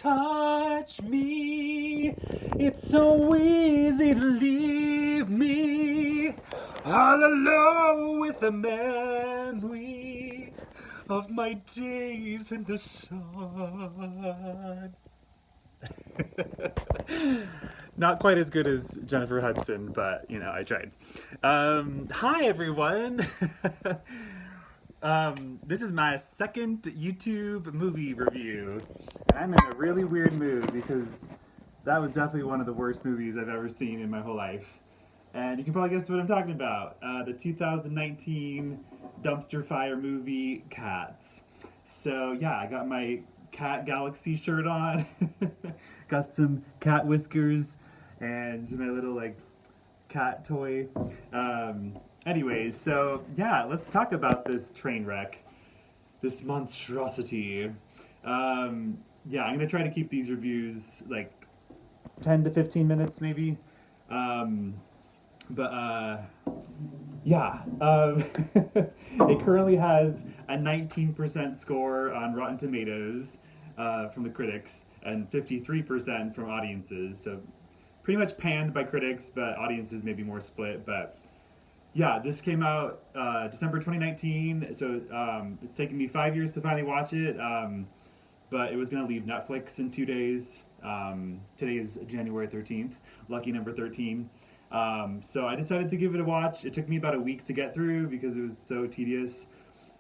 touch me. It's so easy to leave me all alone with the memory of my days in the sun. Not quite as good as Jennifer Hudson, but you know, I tried. Hi everyone. This is my second YouTube movie review, and I'm in a really weird mood because that was definitely one of the worst movies I've ever seen in my whole life. And you can probably guess what I'm talking about. The 2019 dumpster fire movie, Cats. So yeah, I got my Cat Galaxy shirt on, got some cat whiskers, and my little like cat toy. Anyways, so yeah, let's talk about this train wreck, this monstrosity. Yeah, I'm gonna try to keep these reviews like 10 to 15 minutes maybe. But yeah, it currently has a 19% score on Rotten Tomatoes from the critics and 53% from audiences. So pretty much panned by critics, but audiences maybe more split. But yeah, this came out December 2019, so it's taken me 5 years to finally watch it. But it was gonna leave Netflix in 2 days. Today is January 13th, lucky number 13. So I decided to give it a watch. It took me about a week to get through because it was so tedious.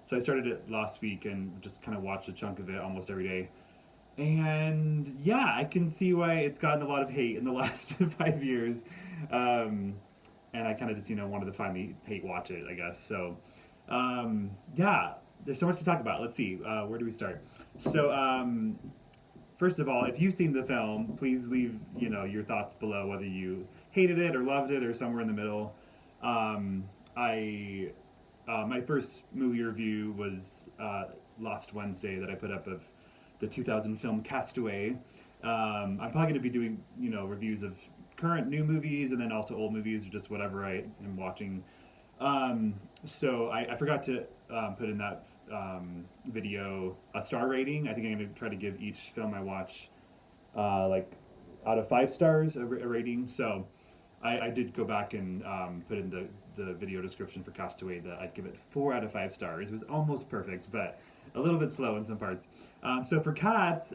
So I started it last week and just kind of watched a chunk of it almost every day. And yeah, I can see why it's gotten a lot of hate in the last 5 years. And I kind of just, wanted to finally hate watch it, I guess. So yeah, there's so much to talk about. Let's see, where do we start? So first of all, if you've seen the film, please leave your thoughts below, whether you hated it or loved it or somewhere in the middle. My first movie review was last Wednesday that I put up of the 2000 film Castaway. I'm probably going to be doing reviews of current new movies and then also old movies or just whatever I am watching. So I forgot to put in that video a star rating. I think I'm going to try to give each film I watch like out of 5 stars a rating. So I did go back and put in the video description for Castaway that I'd give it 4 out of 5 stars. It was almost perfect, but a little bit slow in some parts. So for Cats,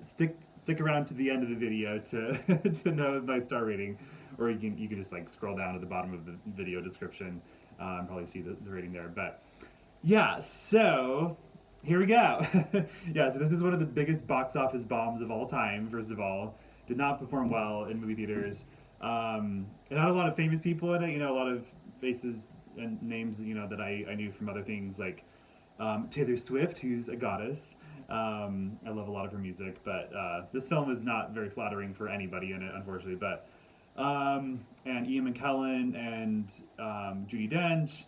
stick around to the end of the video to to know my star rating, or you can just like scroll down to the bottom of the video description and probably see the rating there. But yeah, so here we go. Yeah, so this is one of the biggest box office bombs of all time. First of all, did not perform well in movie theaters. It had a lot of famous people in it. A lot of faces and names that I knew from other things like Taylor Swift, who's a goddess. I love a lot of her music, but this film is not very flattering for anybody in it, unfortunately. But and Ian McKellen and Judi Dench,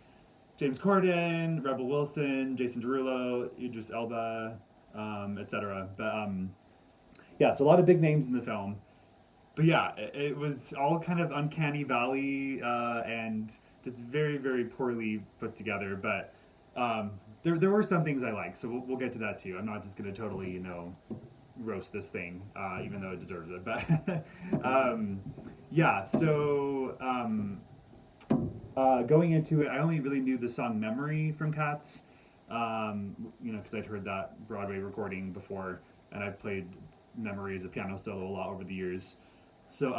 James Corden, Rebel Wilson, Jason Derulo, Idris Elba, etc. But yeah, so a lot of big names in the film. But yeah, it was all kind of uncanny valley and just very, very poorly put together. But there were some things I liked, so we'll get to that too. I'm not just going to totally, roast this thing, even though it deserves it. But yeah, so going into it, I only really knew the song Memory from Cats, because I'd heard that Broadway recording before, and I played Memory as a piano solo a lot over the years. So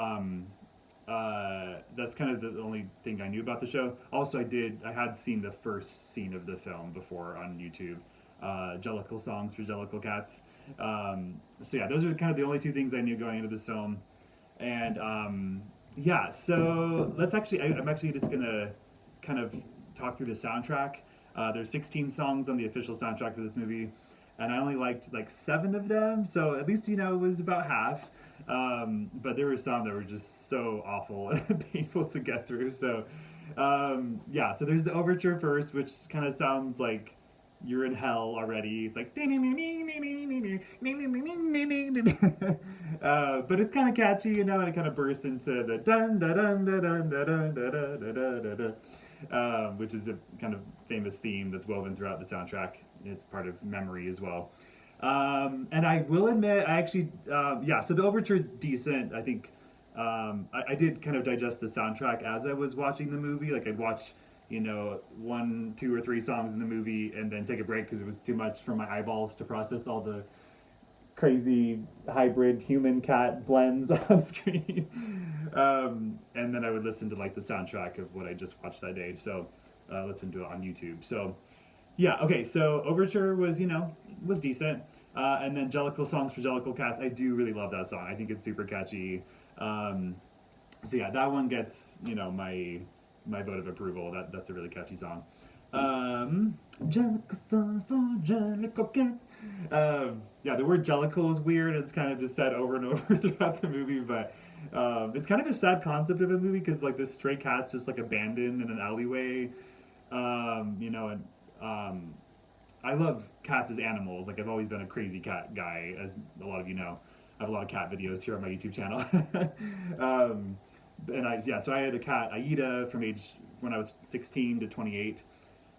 that's kind of the only thing I knew about the show. Also, I had seen the first scene of the film before on YouTube, Jellicle songs for Jellicle cats. So yeah, those are kind of the only 2 things I knew going into this film. And yeah, so I'm actually just gonna kind of talk through the soundtrack. There's 16 songs on the official soundtrack for this movie, and I only liked like 7 of them, so at least it was about half. But there were some that were just so awful and painful to get through. So yeah, so there's the overture first, which kind of sounds like you're in hell already. It's like but it's kind of catchy, and it kind of bursts into the dun dun dun dun dun dun dun dun dun dun, which is a kind of famous theme that's woven throughout the soundtrack. It's part of Memory as well. And I will admit, I actually, yeah, so the overture is decent. I think I did kind of digest the soundtrack as I was watching the movie. Like I'd watch, one, two, or three songs in the movie and then take a break because it was too much for my eyeballs to process all the crazy hybrid human cat blends on screen. And then I would listen to like the soundtrack of what I just watched that day. So listen to it on YouTube. So yeah, okay, so Overture was, was decent. And then Jellicle Songs for Jellicle Cats, I do really love that song. I think it's super catchy. So yeah, that one gets, my vote of approval. That's a really catchy song. Jellicle Songs for Jellicle Cats. Yeah, the word Jellicle is weird. It's kind of just said over and over throughout the movie, but it's kind of a sad concept of a movie because like this stray cat's just like abandoned in an alleyway. And I love cats as animals. Like I've always been a crazy cat guy, as a lot of you know. I have a lot of cat videos here on my YouTube channel. So I had a cat, Aida, from age when I was 16 to 28.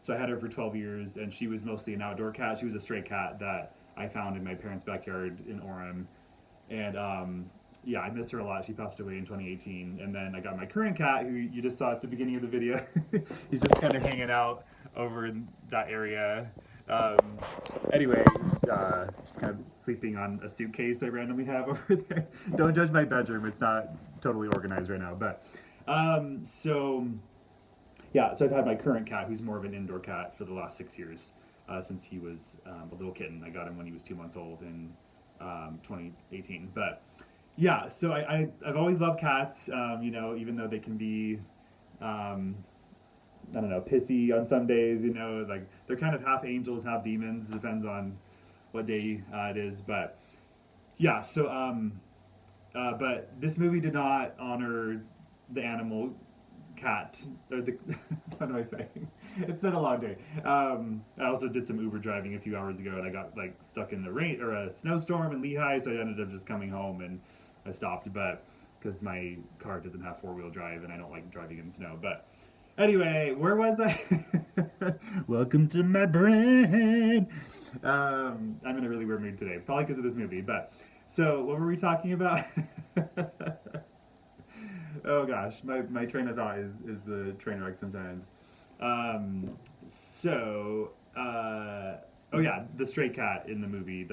So I had her for 12 years, and she was mostly an outdoor cat. She was a stray cat that I found in my parents' backyard in Orem, and yeah, I miss her a lot. She passed away in 2018, and then I got my current cat, who you just saw at the beginning of the video. He's just kind of hanging out over in that area. Anyways, just kind of sleeping on a suitcase I randomly have over there. Don't judge my bedroom; it's not totally organized right now. But so yeah, so I've had my current cat, who's more of an indoor cat, for the last 6 years, since he was a little kitten. I got him when he was 2 months old in 2018. But yeah, so I've always loved cats, even though they can be, I don't know, pissy on some days, like they're kind of half angels, half demons, depends on what day it is. But yeah, so, but this movie did not honor the animal cat, or the, what am I saying? It's been a long day. I also did some Uber driving a few hours ago, and I got like stuck in the rain or a snowstorm in Lehigh, so I ended up just coming home and I stopped, but because my car doesn't have four-wheel drive and I don't like driving in snow. But anyway, where was I? Welcome to my brain. I'm in a really weird mood today, probably because of this movie. But so, what were we talking about? Oh gosh, my train of thought is a train wreck sometimes. Oh yeah, the stray cat in the movie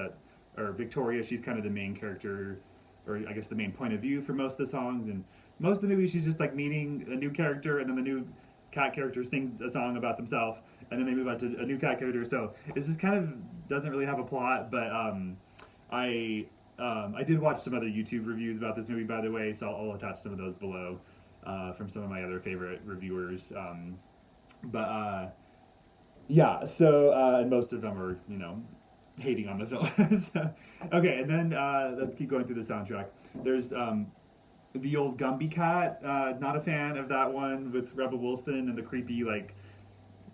or Victoria, she's kind of the main character, or I guess the main point of view for most of the songs. And most of the movie, she's just like meeting a new character, and then the new cat character sings a song about themselves, and then they move on to a new cat character. So it's just kind of doesn't really have a plot. But I did watch some other YouTube reviews about this movie, by the way, so I'll attach some of those below from some of my other favorite reviewers. Yeah, so and most of them are hating on the film. So, okay, and then let's keep going through the soundtrack. There's the old Gumby cat. Not a fan of that one with Rebel Wilson and the creepy like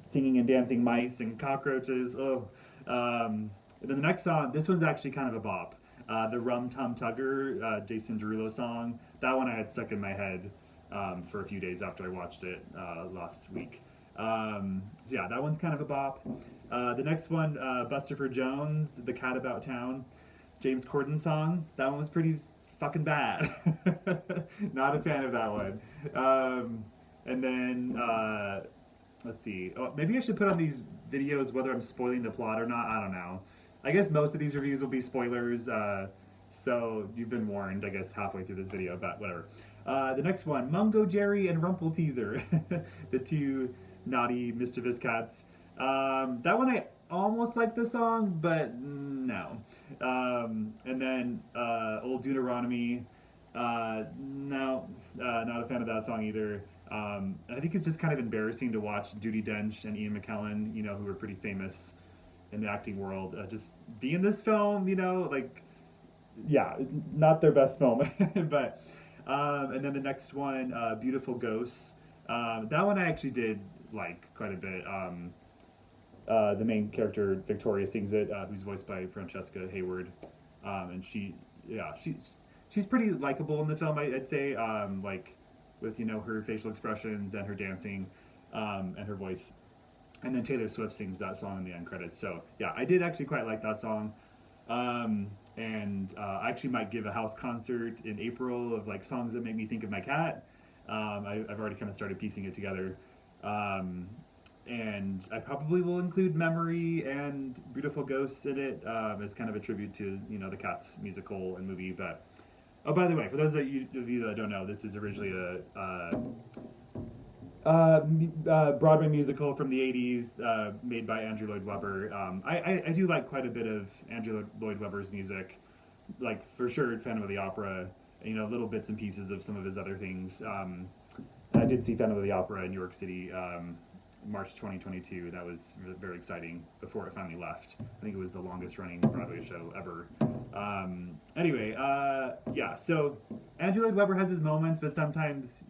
singing and dancing mice and cockroaches. Oh, and then the next song. This one's actually kind of a bop. The Rum Tum Tugger, Jason Derulo song. That one I had stuck in my head for a few days after I watched it last week. Yeah, that one's kind of a bop. The next one, Buster Jones, The Cat About Town, James Corden song. That one was pretty fucking bad. Not a fan of that one. And then, let's see. Oh, maybe I should put on these videos whether I'm spoiling the plot or not. I don't know. I guess most of these reviews will be spoilers, so you've been warned, I guess, halfway through this video, but whatever. The next one, Mungo Jerry and Rumple Teaser, the two naughty, mischievous cats. That one I almost like the song, but no. And then Old Deuteronomy, no, not a fan of that song either. I think it's just kind of embarrassing to watch Judi Dench and Ian McKellen, who were pretty famous in the acting world, just be in this film, like, yeah, not their best film. But and then the next one, Beautiful Ghosts. That one I actually did like quite a bit. The main character, Victoria, sings it, who's voiced by Francesca Hayward, and she's pretty likable in the film, I'd say, like with her facial expressions and her dancing, and her voice. And then Taylor Swift sings that song in the end credits. So yeah, I did actually quite like that song. And I actually might give a house concert in April of like songs that make me think of my cat. I've already kind of started piecing it together. Um, and I probably will include Memory and Beautiful Ghosts in it as kind of a tribute to the Cats musical and movie. But oh, by the way, for those of you that don't know, this is originally Broadway musical from the 80s made by Andrew Lloyd Webber. I do like quite a bit of Andrew Lloyd Webber's music, like for sure Phantom of the Opera, little bits and pieces of some of his other things. I did see Phantom of the Opera in New York City March 2022. That was very exciting before it finally left. I think it was the longest running Broadway show ever. Anyway, yeah, so Andrew Lloyd Webber has his moments, but sometimes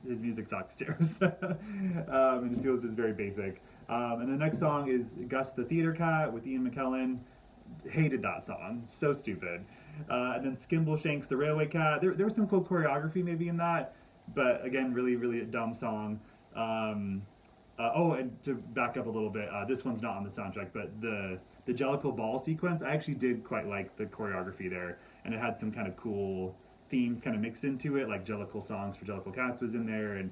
his music sucks too. And it feels just very basic. And the next song is Gus the Theater Cat with Ian McKellen. Hated that song. So stupid. And then Skimbleshanks the Railway Cat. There was some cool choreography maybe in that, but again, really, really a dumb song. And to back up a little bit, this one's not on the soundtrack, but the Jellicle ball sequence, I actually did quite like the choreography there, and it had some kind of cool themes kind of mixed into it, like Jellicle songs for Jellicle Cats was in there, and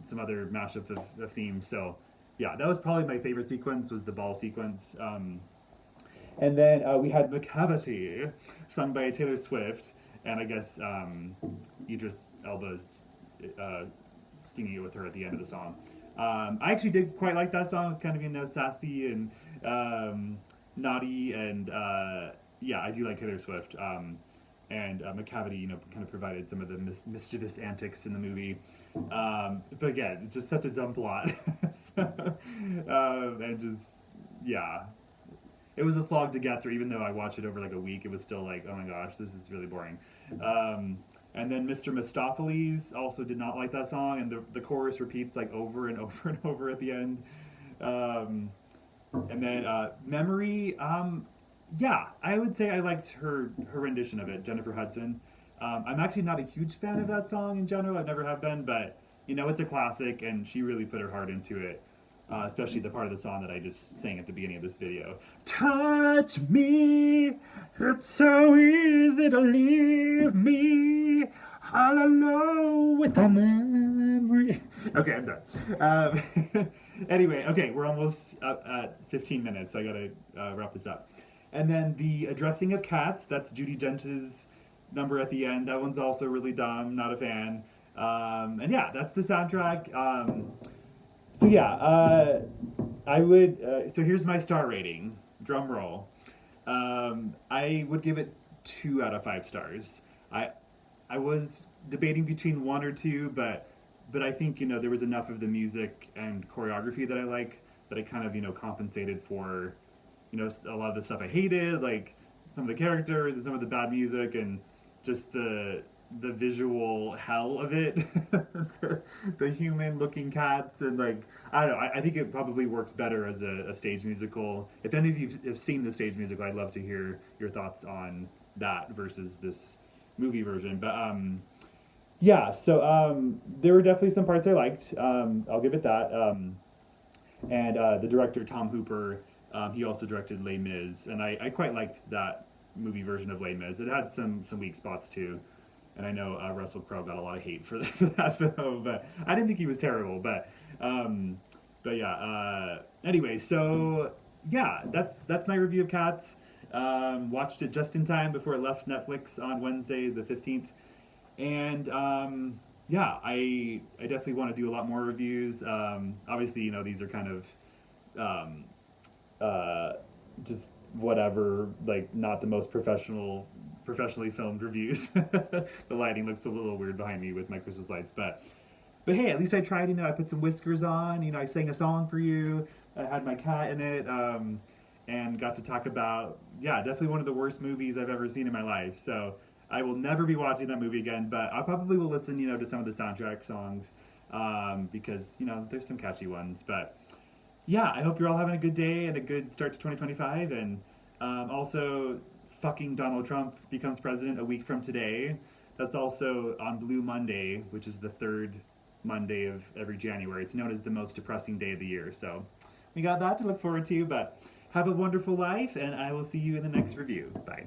some other mashup of themes. So yeah, that was probably my favorite sequence, was the ball sequence. And then we had Macavity, sung by Taylor Swift, and I guess Idris Elba's singing it with her at the end of the song. I actually did quite like that song. It was kind of sassy and naughty, and yeah, I do like Taylor Swift. And Macavity, kind of provided some of the mischievous antics in the movie. But again, just such a dumb plot. And just, yeah. It was a slog to get through, even though I watched it over like a week. It was still like, oh my gosh, this is really boring. And then Mr. Mistoffelees also did not like that song, and the chorus repeats like over and over and over at the end. And then Memory, yeah, I would say I liked her rendition of it, Jennifer Hudson. I'm actually not a huge fan of that song in general. I never have been, but it's a classic, and she really put her heart into it. Especially the part of the song that I just sang at the beginning of this video. Touch me, it's so easy to leave me all alone with a memory. Okay, I'm done. Anyway, okay, we're almost at 15 minutes, so I gotta wrap this up. And then the Addressing of Cats, that's Judi Dench's number at the end. That one's also really dumb, not a fan. And yeah, that's the soundtrack. So yeah, I would. So here's my star rating. Drum roll. I would give it 2 out of 5 stars. I was debating between 1 or 2, but I think there was enough of the music and choreography that I like that I kind of compensated for a lot of the stuff I hated, like some of the characters and some of the bad music and just the visual hell of it. The human looking cats, and like I don't know, I think it probably works better as a stage musical. If any of you have seen the stage musical, I'd love to hear your thoughts on that versus this movie version. But yeah, so there were definitely some parts I liked. I'll give it that. And the director Tom Hooper, he also directed Les Mis, and I quite liked that movie version of Les Mis. It had some weak spots too. And I know Russell Crowe got a lot of hate for that film, but I didn't think he was terrible. But yeah. Anyway, so yeah, that's my review of Cats. Watched it just in time before it left Netflix on Wednesday, the 15th, and yeah, I definitely want to do a lot more reviews. Obviously, these are kind of just whatever, like not the most professionally filmed reviews. The lighting looks a little weird behind me with my Christmas lights, but hey, at least I tried. I put some whiskers on. I sang a song for you. I had my cat in it, and got to talk about definitely one of the worst movies I've ever seen in my life. So I will never be watching that movie again, but I probably will listen to some of the soundtrack songs because there's some catchy ones. But yeah, I hope you're all having a good day and a good start to 2025, and also fucking Donald Trump becomes president a week from today. That's also on Blue Monday, which is the 3rd Monday of every January. It's known as the most depressing day of the year. So we got that to look forward to, but have a wonderful life, and I will see you in the next review. Bye.